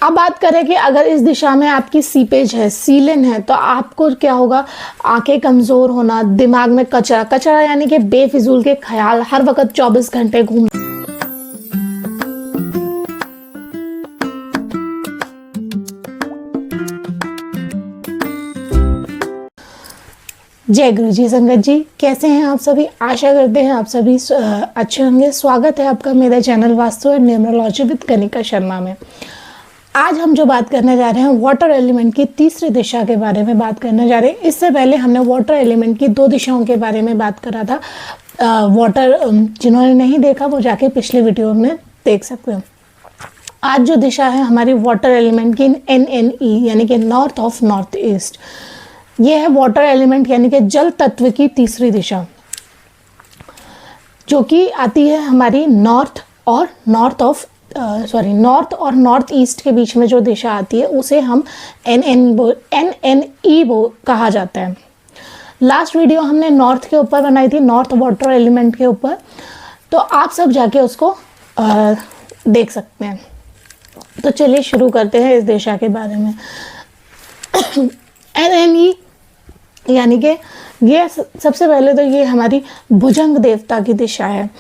अब बात करें कि अगर इस दिशा में आपकी सीपेज है, सीलन है, तो आपको क्या होगा, आंखें कमज़ोर होना, दिमाग में कचरा कचरा यानी कि बेफिजूल के ख्याल हर वक्त 24 घंटे घूम। जय गुरु जी संगत जी, कैसे हैं आप सभी? आशा करते हैं आप सभी अच्छे होंगे। स्वागत है आपका मेरे चैनल वास्तु और न्यूमरोलॉजी विद कनिका शर्मा में। आज हम जो बात करने जा रहे हैं वाटर एलिमेंट की तीसरी दिशा के बारे में बात करने जा रहे हैं। इससे पहले हमने वाटर एलिमेंट की 2 दिशाओं के बारे में बात करा था। जिन्होंने नहीं देखा वो जाके पिछले वीडियो में देख सकते हैं। आज जो दिशा है हमारी वाटर एलिमेंट की NNE यानी कि नॉर्थ ऑफ नॉर्थ ईस्ट, ये है वाटर एलिमेंट यानी कि जल तत्व की तीसरी दिशा, जो कि आती है हमारी नॉर्थ और नॉर्थ ईस्ट के बीच में जो दिशा आती है उसे हम NNE कहा जाता है। लास्ट वीडियो हमने नॉर्थ के ऊपर बनाई थी, नॉर्थ वाटर एलिमेंट के ऊपर, तो आप सब जाके उसको देख सकते हैं। तो चलिए शुरू करते हैं इस दिशा के बारे में। NNE यानी कि ये सबसे पहले तो ये हमारी भुजंग देवता की दिशा है,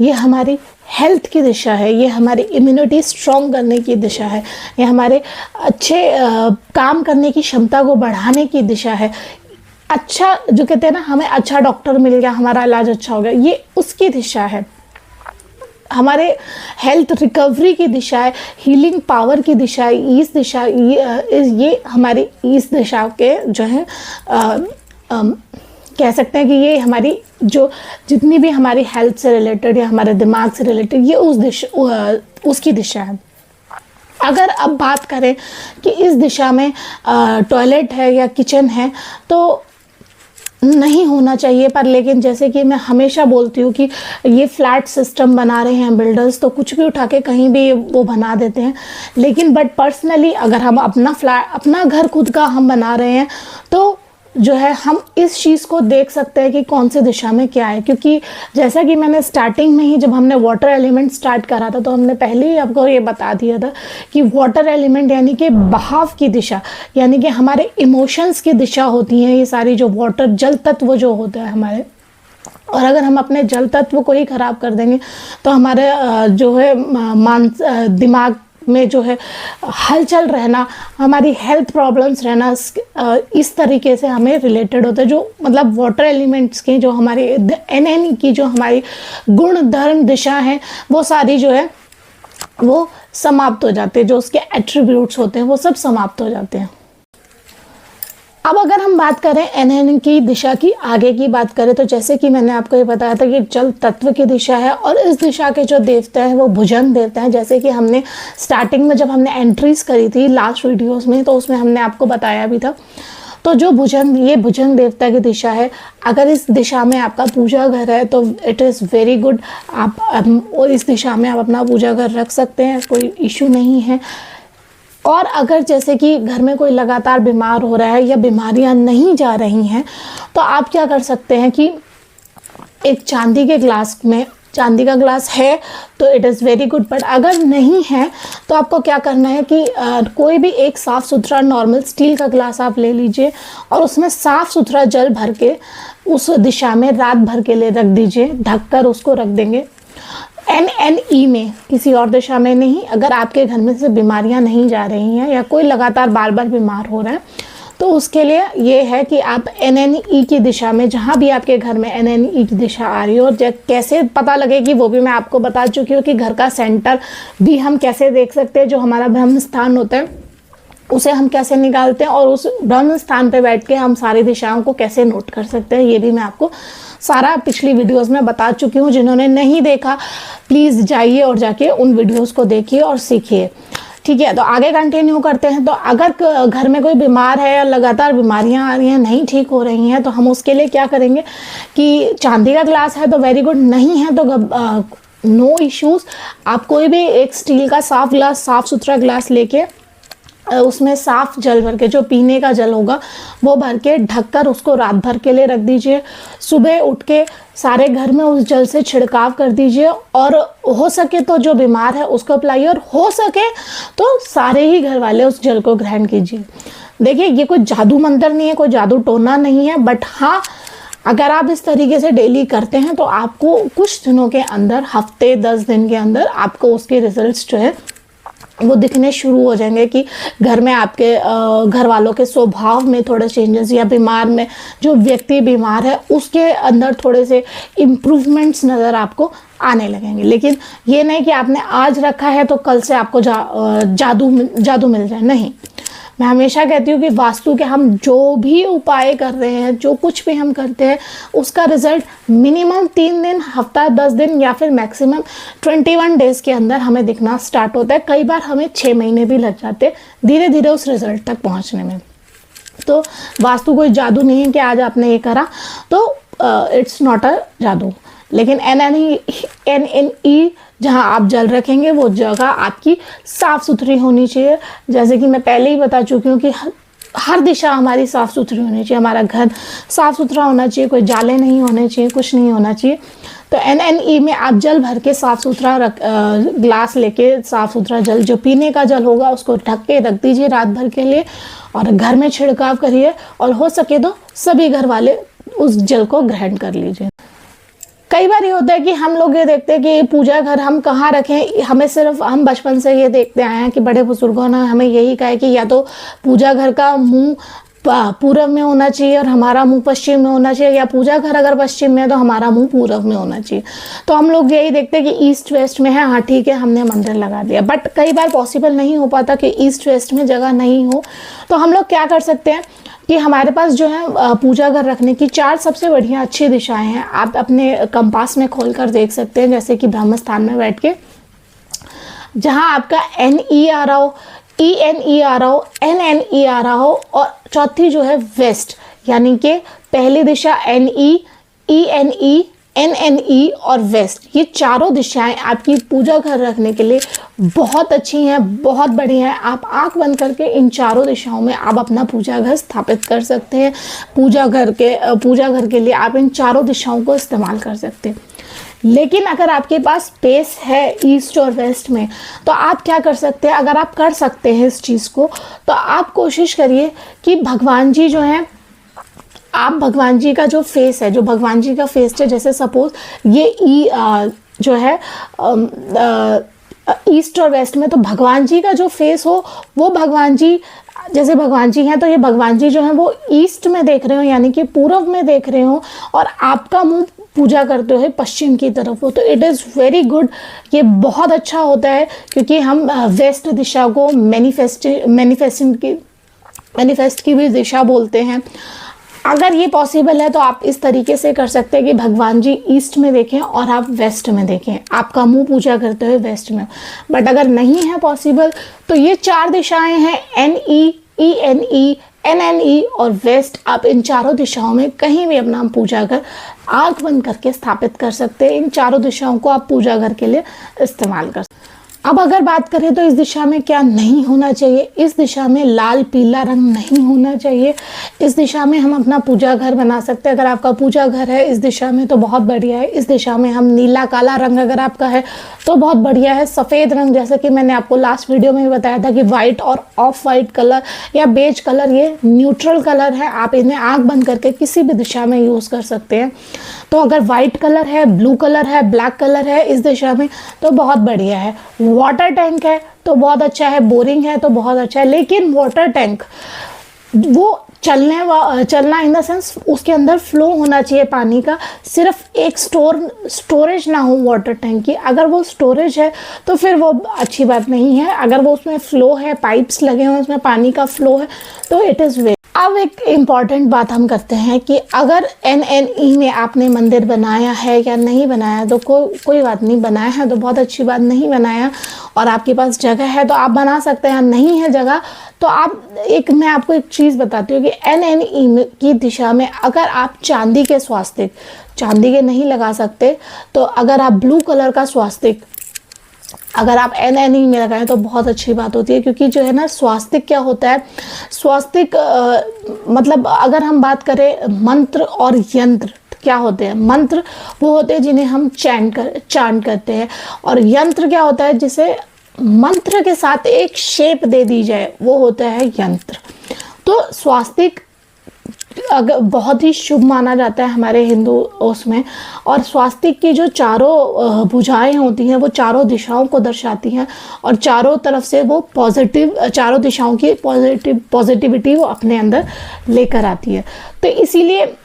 ये हमारी हेल्थ की दिशा है, ये हमारी इम्यूनिटी स्ट्रॉन्ग करने की दिशा है, ये हमारे अच्छे काम करने की क्षमता को बढ़ाने की दिशा है। अच्छा, जो कहते हैं ना, हमें अच्छा डॉक्टर मिल गया, हमारा इलाज अच्छा हो गया, ये उसकी दिशा है। हमारे हेल्थ रिकवरी की दिशा है, हीलिंग पावर की दिशा है। इस दिशा ये हमारी इस दिशा के जो है कह सकते हैं कि ये हमारी जो जितनी भी हमारी हेल्थ से रिलेटेड या हमारे दिमाग से रिलेटेड, ये उसकी दिशा है। अगर अब बात करें कि इस दिशा में टॉयलेट है या किचन है तो नहीं होना चाहिए, पर लेकिन जैसे कि मैं हमेशा बोलती हूँ कि ये फ्लैट सिस्टम बना रहे हैं बिल्डर्स, तो कुछ भी उठा के कहीं भी वो बना देते हैं। लेकिन बट पर्सनली अगर हम अपना घर खुद का हम बना रहे हैं तो जो है हम इस चीज़ को देख सकते हैं कि कौन सी दिशा में क्या है। क्योंकि जैसा कि मैंने स्टार्टिंग में ही जब हमने वाटर एलिमेंट स्टार्ट करा था तो हमने पहले ही आपको ये बता दिया था कि वाटर एलिमेंट यानी कि बहाव की दिशा, यानी कि हमारे इमोशंस की दिशा होती हैं ये सारी, जो वाटर जल तत्व जो होता है हमारे। और अगर हम अपने जल तत्व को ही ख़राब कर देंगे तो हमारे जो है दिमाग में जो है हलचल रहना, हमारी हेल्थ प्रॉब्लम्स रहना, इस तरीके से हमें रिलेटेड होता है। जो मतलब वाटर एलिमेंट्स की जो हमारी NNE की जो हमारी गुण धर्म दिशा है वो सारी जो है वो समाप्त हो जाते हैं, जो उसके एट्रीब्यूट्स होते हैं वो सब समाप्त हो जाते हैं। अब अगर हम बात करें NNE की दिशा की आगे की बात करें तो जैसे कि मैंने आपको ये बताया था कि जल तत्व की दिशा है और इस दिशा के जो देवता हैं वो भुजंग देवता हैं। जैसे कि हमने स्टार्टिंग में जब हमने एंट्रीज करी थी लास्ट वीडियोस में तो उसमें हमने आपको बताया भी था। तो जो ये भुजंग देवता की दिशा है, अगर इस दिशा में आपका पूजा घर है तो इट इज़ वेरी गुड। आप इस दिशा में आप अपना पूजा घर रख सकते हैं, कोई इशू नहीं है। और अगर जैसे कि घर में कोई लगातार बीमार हो रहा है या बीमारियां नहीं जा रही हैं तो आप क्या कर सकते हैं कि एक चांदी के ग्लास में, चांदी का ग्लास है तो it is very good, but अगर नहीं है तो आपको क्या करना है कि कोई भी एक साफ़ सुथरा नॉर्मल स्टील का ग्लास आप ले लीजिए और उसमें साफ़ सुथरा जल भर के उस दिशा में रात भर के लिए रख दीजिए, ढककर उसको रख देंगे। NNE में, किसी और दिशा में नहीं। अगर आपके घर में से बीमारियां नहीं जा रही हैं या कोई लगातार बार बार बीमार हो रहा है तो उसके लिए ये है कि आप NNE की दिशा में, जहाँ भी आपके घर में NNE की दिशा आ रही हो, और कैसे पता लगेगी वो भी मैं आपको बता चुकी हूँ कि घर का सेंटर भी हम कैसे देख सकते हैं, जो हमारा ब्रह्म स्थान होता है उसे हम कैसे निकालते हैं और उस ब्रह्म स्थान पे बैठ के हम सारी दिशाओं को कैसे नोट कर सकते हैं, ये भी मैं आपको सारा पिछली वीडियोस में बता चुकी हूँ। जिन्होंने नहीं देखा प्लीज़ जाइए और जाके उन वीडियोस को देखिए और सीखिए। ठीक है, तो आगे कंटिन्यू करते हैं। तो अगर घर में कोई बीमार है या लगातार बीमारियां आ रही हैं, नहीं ठीक हो रही हैं, तो हम उसके लिए क्या करेंगे कि चांदी का ग्लास है तो वेरी गुड, नहीं है तो नो इश्यूज़। आप कोई भी एक स्टील का साफ सुथरा ग्लास लेके उसमें साफ जल भर के, जो पीने का जल होगा वो भर के ढककर उसको रात भर के लिए रख दीजिए। सुबह उठ के सारे घर में उस जल से छिड़काव कर दीजिए और हो सके तो जो बीमार है उसको अप्लाई, और हो सके तो सारे ही घर वाले उस जल को ग्रहण कीजिए। देखिए ये कोई जादू मंत्र नहीं है, कोई जादू टोना नहीं है, बट हाँ अगर आप इस तरीके से डेली करते हैं तो आपको कुछ दिनों के अंदर, हफ्ते 10 दिन के अंदर आपको उसके रिजल्ट्स जो है वो दिखने शुरू हो जाएंगे कि घर में आपके घर वालों के स्वभाव में थोड़े चेंजेस, या बीमार में जो व्यक्ति बीमार है उसके अंदर थोड़े से इम्प्रूवमेंट्स नज़र आपको आने लगेंगे। लेकिन ये नहीं कि आपने आज रखा है तो कल से आपको जादू मिल जाए, नहीं। मैं हमेशा कहती हूँ कि वास्तु के हम जो भी उपाय कर रहे हैं, जो कुछ भी हम करते हैं, उसका रिजल्ट मिनिमम 3 दिन, हफ्ता 10 दिन या फिर मैक्सिमम 21 डेज के अंदर हमें दिखना स्टार्ट होता है। कई बार हमें 6 महीने भी लग जाते हैं धीरे धीरे उस रिजल्ट तक पहुँचने में। तो वास्तु कोई जादू नहीं है कि आज आपने ये करा तो इट्स नॉट अ जादू। लेकिन NNE जहाँ आप जल रखेंगे वो जगह आपकी साफ़ सुथरी होनी चाहिए। जैसे कि मैं पहले ही बता चुकी हूँ कि हर दिशा हमारी साफ़ सुथरी होनी चाहिए, हमारा घर साफ़ सुथरा होना चाहिए, कोई जाले नहीं होने चाहिए, कुछ नहीं होना चाहिए। तो NNE में आप जल भर के साफ़ सुथरा ग्लास लेके साफ़ सुथरा जल, जो पीने का जल होगा उसको ढक के रख दीजिए रात भर के लिए, और घर में छिड़काव करिए, और हो सके तो सभी घर वाले उस जल को ग्रहण कर लीजिए। कई बार ये होता है कि हम लोग ये देखते हैं कि पूजा घर हम कहाँ रखें। हमें सिर्फ, हम बचपन से ये देखते आए हैं कि बड़े बुजुर्गों ने हमें यही कहा है कि या तो पूजा घर का मुंह पूरब में होना चाहिए और हमारा मुंह पश्चिम में होना चाहिए, या पूजा घर अगर पश्चिम में है तो हमारा मुंह पूरब में होना चाहिए। तो हम लोग यही देखते हैं कि ईस्ट वेस्ट में है, हाँ ठीक है हमने मंदिर लगा दिया। बट कई बार पॉसिबल नहीं हो पाता कि ईस्ट वेस्ट में जगह नहीं हो, तो हम लोग क्या कर सकते हैं कि हमारे पास जो है पूजा घर रखने की 4 सबसे बढ़िया अच्छी दिशाएं हैं। आप अपने कंपास में खोल कर देख सकते हैं, जैसे कि ब्रह्म स्थान में बैठ के जहां आपका NE आ रहा हो, ENE आ रहा हो, NNE आ रहा हो, और चौथी जो है वेस्ट, यानी कि पहली दिशा NE, ENE, NNE और वेस्ट, ये चारों दिशाएं आपकी पूजा घर रखने के लिए बहुत अच्छी हैं, बहुत बढ़िया हैं। आप आंख बंद करके इन चारों दिशाओं में आप अपना पूजा घर स्थापित कर सकते हैं। पूजा घर के लिए आप इन चारों दिशाओं को इस्तेमाल कर सकते हैं। लेकिन अगर आपके पास स्पेस है ईस्ट और वेस्ट में, तो आप क्या कर सकते हैं, अगर आप कर सकते हैं इस चीज़ को, तो आप कोशिश करिए कि भगवान जी जो हैं, आप भगवान जी का जो फेस है, जो भगवान जी का फेस है, जैसे सपोज ये जो है ईस्ट और वेस्ट में, तो भगवान जी का जो फेस हो वो भगवान जी, जैसे भगवान जी हैं तो ये भगवान जी जो हैं वो ईस्ट में देख रहे हो, यानी कि पूर्व में देख रहे हो, और आपका मुंह पूजा करते हुए पश्चिम की तरफ हो, तो इट इज़ वेरी गुड। ये बहुत अच्छा होता है क्योंकि हम वेस्ट दिशा को मैनिफेस्ट की भी दिशा बोलते हैं। अगर ये पॉसिबल है तो आप इस तरीके से कर सकते हैं कि भगवान जी ईस्ट में देखें और आप वेस्ट में देखें, आपका मुंह पूजा करते हुए वेस्ट में। बट अगर नहीं है पॉसिबल तो ये 4 दिशाएं हैं, NE, ENE, NNE और वेस्ट। आप इन चारों दिशाओं में कहीं भी अपना पूजा घर आंख बंद करके स्थापित कर सकते हैं। इन चारों दिशाओं को आप पूजा घर के लिए इस्तेमाल कर सकते हैं। अब अगर बात करें तो इस दिशा में क्या नहीं होना चाहिए, इस दिशा में लाल पीला रंग नहीं होना चाहिए। इस दिशा में हम अपना पूजा घर बना सकते हैं। अगर आपका पूजा घर है इस दिशा में तो बहुत बढ़िया है। इस दिशा में हम नीला काला रंग अगर आपका है तो बहुत बढ़िया है। सफ़ेद रंग, जैसे कि मैंने आपको लास्ट वीडियो में भी बताया था कि वाइट और ऑफ वाइट कलर या बेज कलर, ये न्यूट्रल कलर है। आप इन्हें आँख बंद करके किसी भी दिशा में यूज़ कर सकते हैं। तो अगर वाइट कलर है, ब्लू कलर है, ब्लैक कलर है इस दिशा में तो बहुत बढ़िया है। वाटर टैंक है तो बहुत अच्छा है, बोरिंग है तो बहुत अच्छा है। लेकिन वाटर टैंक वो चलना इन द सेंस उसके अंदर फ्लो होना चाहिए पानी का, सिर्फ एक स्टोरेज ना हो वाटर टैंक की। अगर वो स्टोरेज है तो फिर वो अच्छी बात नहीं है। अगर वो उसमें फ्लो है, पाइप्स लगे हुए हैं, उसमें पानी का फ्लो है तो इट इज़ वे। अब एक इम्पॉर्टेंट बात हम करते हैं कि अगर NNE में आपने मंदिर बनाया है या नहीं बनाया, तो कोई बात नहीं, बनाया है तो बहुत अच्छी बात, नहीं बनाया और आपके पास जगह है तो आप बना सकते हैं। नहीं है जगह तो मैं आपको एक चीज़ बताती हूँ कि NNE की दिशा में अगर आप चांदी के स्वास्तिक, चांदी के नहीं लगा सकते तो अगर आप ब्लू कलर का स्वास्तिक अगर आप NNE में लगाएं तो बहुत अच्छी बात होती है, क्योंकि जो है ना स्वास्तिक क्या होता है, स्वास्तिक मतलब अगर हम बात करें मंत्र और यंत्र क्या होते हैं, मंत्र वो होते हैं जिन्हें हम चांट करते हैं, और यंत्र क्या होता है जिसे मंत्र के साथ एक शेप दे दी जाए, वो होता है यंत्र। तो स्वास्तिक अगर बहुत ही शुभ माना जाता है हमारे हिंदू उसमें, और स्वास्तिक की जो चारों भुजाएं होती हैं वो चारों दिशाओं को दर्शाती हैं, और चारों तरफ से वो पॉजिटिव, चारों दिशाओं की पॉजिटिविटी वो अपने अंदर लेकर आती है। तो इसीलिए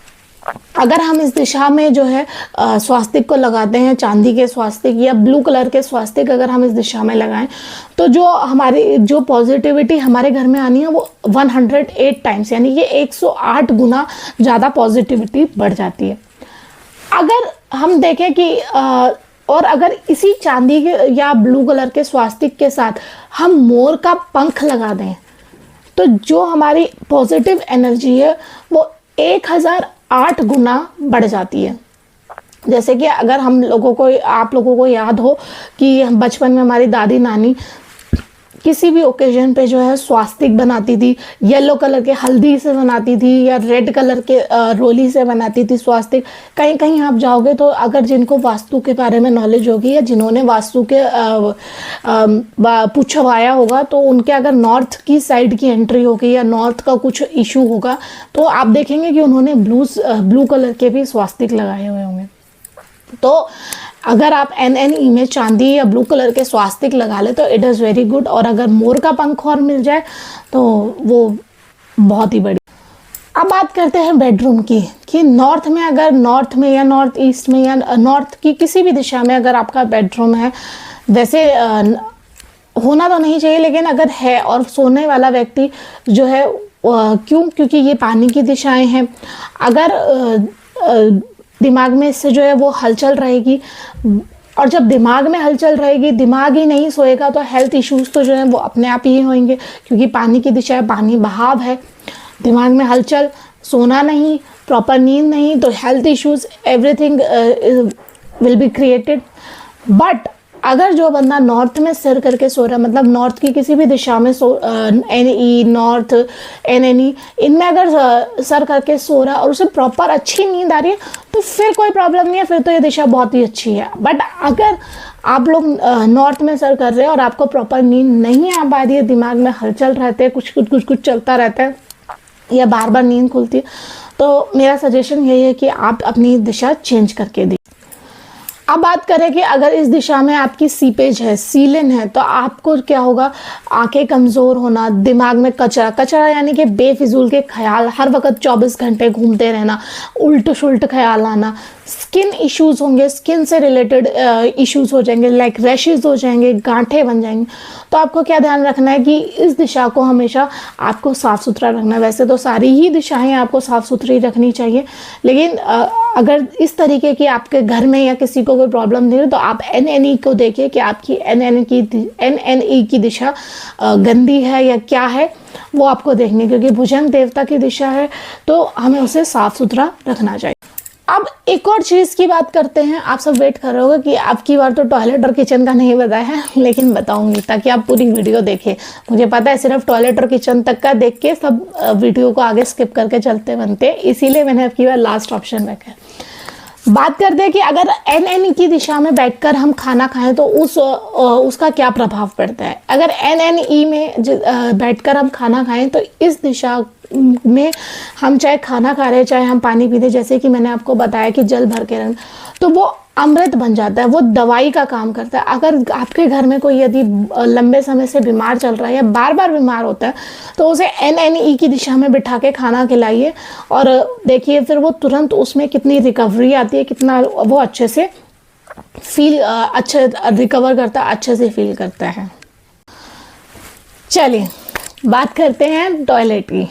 अगर हम इस दिशा में जो है स्वास्तिक को लगाते हैं, चांदी के स्वास्तिक या ब्लू कलर के स्वास्तिक अगर हम इस दिशा में लगाएं, तो जो हमारी जो पॉजिटिविटी हमारे घर में आनी है वो 108 टाइम्स, यानी कि 108 गुना ज़्यादा पॉजिटिविटी बढ़ जाती है। अगर हम देखें कि और अगर इसी चांदी के या ब्लू कलर के स्वास्तिक के साथ हम मोर का पंख लगा दें, तो जो हमारी पॉजिटिव एनर्जी है वो 1008 गुना बढ़ जाती है। जैसे कि अगर हम लोगों को, आप लोगों को याद हो कि हम बचपन में हमारी दादी नानी किसी भी ओकेजन पे जो है स्वास्तिक बनाती थी, येलो कलर के हल्दी से बनाती थी या रेड कलर के रोली से बनाती थी स्वास्तिक। कहीं कहीं आप जाओगे तो अगर जिनको वास्तु के बारे में नॉलेज होगी या जिन्होंने वास्तु के पूछवाया होगा, तो उनके अगर नॉर्थ की साइड की एंट्री होगी या नॉर्थ का कुछ इशू होगा, तो आप देखेंगे कि उन्होंने ब्लू कलर के भी स्वास्तिक लगाए हुए होंगे। तो अगर आप NNE में चांदी या ब्लू कलर के स्वास्तिक लगा ले तो इट इज़ वेरी गुड, और अगर मोर का पंख और मिल जाए तो वो बहुत ही बड़ी। अब बात करते हैं बेडरूम की, कि नॉर्थ में, अगर नॉर्थ में या नॉर्थ ईस्ट में या नॉर्थ की किसी भी दिशा में अगर आपका बेडरूम है, वैसे होना तो नहीं चाहिए लेकिन अगर है, और सोने वाला व्यक्ति जो है क्योंकि ये पानी की दिशाएं हैं, अगर दिमाग में इससे जो है वो हलचल रहेगी, और जब दिमाग में हलचल रहेगी, दिमाग ही नहीं सोएगा तो हेल्थ इश्यूज तो जो है वो अपने आप ही होंगे, क्योंकि पानी की दिशा है, पानी बहाव है, दिमाग में हलचल, सोना नहीं, प्रॉपर नींद नहीं, तो health issues everything will be created. But अगर जो बंदा नॉर्थ में सिर करके सो रहा है, मतलब नॉर्थ की किसी भी दिशा में NE, नॉर्थ, NNE, इनमें अगर सर करके सो रहा है और उसे प्रॉपर अच्छी नींद आ रही है, तो फिर कोई प्रॉब्लम नहीं है, फिर तो ये दिशा बहुत ही अच्छी है। बट अगर आप लोग नॉर्थ में सर कर रहे हैं और आपको प्रॉपर नींद नहीं आ पा रही है, दिमाग में हलचल रहते हैं, कुछ चलता रहता है या बार बार नींद खुलती है, तो मेरा सजेशन यही है कि आप अपनी दिशा चेंज करके दें। अब बात करें कि अगर इस दिशा में आपकी सीपेज है, सीलन है, तो आपको क्या होगा, आंखें कमज़ोर होना, दिमाग में कचरा यानी कि बेफिजूल के ख्याल, हर वक्त 24 घंटे घूमते रहना, उल्ट सुल्ट ख्याल आना, स्किन इश्यूज होंगे, स्किन से रिलेटेड इश्यूज हो जाएंगे, लाइक रैशेज हो जाएंगे, गांठें बन जाएंगी। तो आपको क्या ध्यान रखना है कि इस दिशा को हमेशा आपको साफ़ सुथरा रखना है। वैसे तो सारी ही दिशाएं आपको साफ़ सुथरी रखनी चाहिए, लेकिन अगर इस तरीके की आपके घर में या किसी को कोई प्रॉब्लम नहीं है, तो आप NNE को देखिए कि आपकी NNE की दिशा गंदी है या क्या है, वो आपको देखनी, क्योंकि भुजंग देवता की दिशा है तो हमें उसे साफ़ सुथरा रखना चाहिए। अब एक और चीज़ की बात करते हैं। आप सब वेट कर रहे होगे कि आपकी बार तो टॉयलेट और किचन का नहीं बताया है, लेकिन बताऊंगी ताकि आप पूरी वीडियो देखें। मुझे पता है सिर्फ टॉयलेट और किचन तक का देख के सब वीडियो को आगे स्किप करके चलते बनते, इसीलिए मैंने आपकी बार लास्ट ऑप्शन रखा है। बात करते हैं कि अगर NNE की दिशा में बैठकर हम खाना खाएं तो उसका क्या प्रभाव पड़ता है। अगर NNE में बैठकर हम खाना खाएं तो इस दिशा में हम चाहे खाना खा रहे हैं चाहे हम पानी पी रहे, जैसे कि मैंने आपको बताया कि जल भर के रखना, तो वो अमृत बन जाता है, वो दवाई का काम करता है। अगर आपके घर में कोई यदि लंबे समय से बीमार चल रहा है या बार बार बीमार होता है, तो उसे NNE की दिशा में बिठा के खाना खिलाइए और देखिए फिर वो तुरंत उसमें कितनी रिकवरी आती है, कितना वो अच्छे से अच्छे रिकवर करता है, अच्छे से फील करता है। चलिए बात करते हैं टॉयलेट की।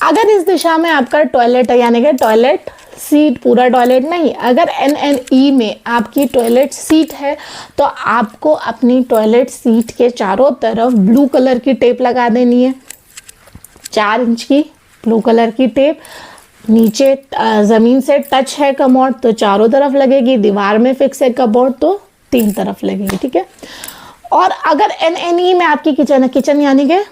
अगर इस दिशा में आपका टॉयलेट है, यानी कि टॉयलेट सीट, पूरा टॉयलेट नहीं, अगर NNE में आपकी टॉयलेट सीट है तो आपको अपनी टॉयलेट सीट के चारों तरफ ब्लू कलर की टेप लगा देनी है, 4 इंच की ब्लू कलर की टेप। नीचे ज़मीन से टच है कमोड तो चारों तरफ लगेगी, दीवार में फिक्स है कमोड तो 3 तरफ लगेगी, ठीक है। और अगर NNE में आपकी किचन है, किचन यानी कि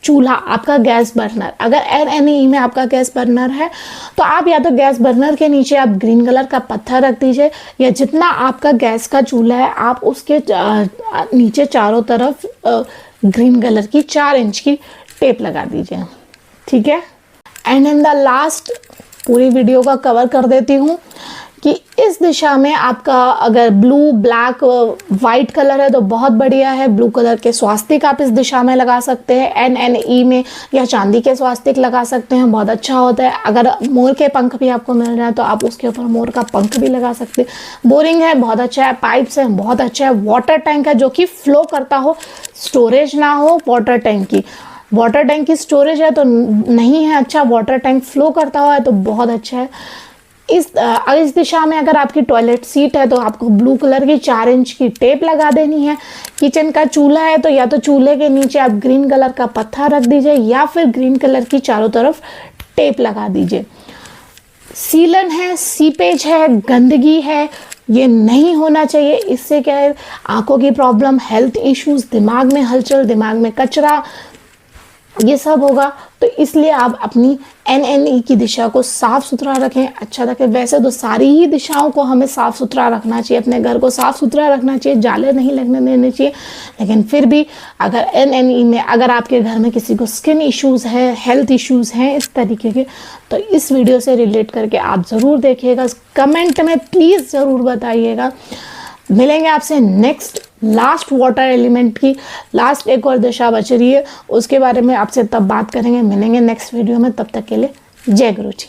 चूल्हा, आपका गैस बर्नर, अगर NNE में आपका गैस बर्नर है तो आप या तो गैस बर्नर के नीचे आप ग्रीन कलर का पत्थर रख दीजिए, या जितना आपका गैस का चूल्हा है आप उसके नीचे चारों तरफ ग्रीन कलर की 4 इंच की टेप लगा दीजिए, ठीक है। एंड इन द लास्ट पूरी वीडियो का कवर कर देती हूँ कि इस दिशा में आपका अगर ब्लू, ब्लैक, वाइट कलर है तो बहुत बढ़िया है। ब्लू कलर के स्वास्तिक आप इस दिशा में लगा सकते हैं, NNE में, या चांदी के स्वास्तिक लगा सकते हैं, बहुत अच्छा होता है। अगर मोर के पंख भी आपको मिल रहे हैं तो आप उसके ऊपर मोर का पंख भी लगा सकते हैं। बोरिंग है, बहुत अच्छा है। पाइप्स है, बहुत अच्छा है। वाटर टैंक है जो कि फ्लो करता हो, स्टोरेज ना हो वाटर टैंक की स्टोरेज है तो नहीं है अच्छा, वाटर टैंक फ्लो करता हुआ है तो बहुत अच्छा है। इस दिशा में अगर आपकी टॉयलेट सीट है तो आपको ब्लू कलर की 4 इंच की टेप लगा देनी है। किचन का चूल्हा है तो या तो चूल्हे के नीचे आप ग्रीन कलर का पत्थर रख दीजिए या फिर ग्रीन कलर की चारों तरफ टेप लगा दीजिए। सीलन है, सीपेज है, गंदगी है, ये नहीं होना चाहिए। इससे क्या है, आंखों की प्रॉब्लम, हेल्थ इश्यूज, दिमाग में हलचल, दिमाग में कचरा, ये सब होगा। तो इसलिए आप अपनी NNE की दिशा को साफ सुथरा रखें, अच्छा रखें। वैसे तो सारी ही दिशाओं को हमें साफ सुथरा रखना चाहिए, अपने घर को साफ सुथरा रखना चाहिए, जाले नहीं लगने देने चाहिए। लेकिन फिर भी अगर NNE में अगर आपके घर में किसी को स्किन इश्यूज़ है, हेल्थ इश्यूज़ हैं इस तरीके के, तो इस वीडियो से रिलेट करके आप ज़रूर देखिएगा, कमेंट में प्लीज़ ज़रूर बताइएगा। मिलेंगे आपसे नेक्स्ट लास्ट वाटर एलिमेंट की लास्ट एक और दिशा बच रही है, उसके बारे में आपसे तब बात करेंगे। मिलेंगे नेक्स्ट वीडियो में, तब तक के लिए जय गुरु जी।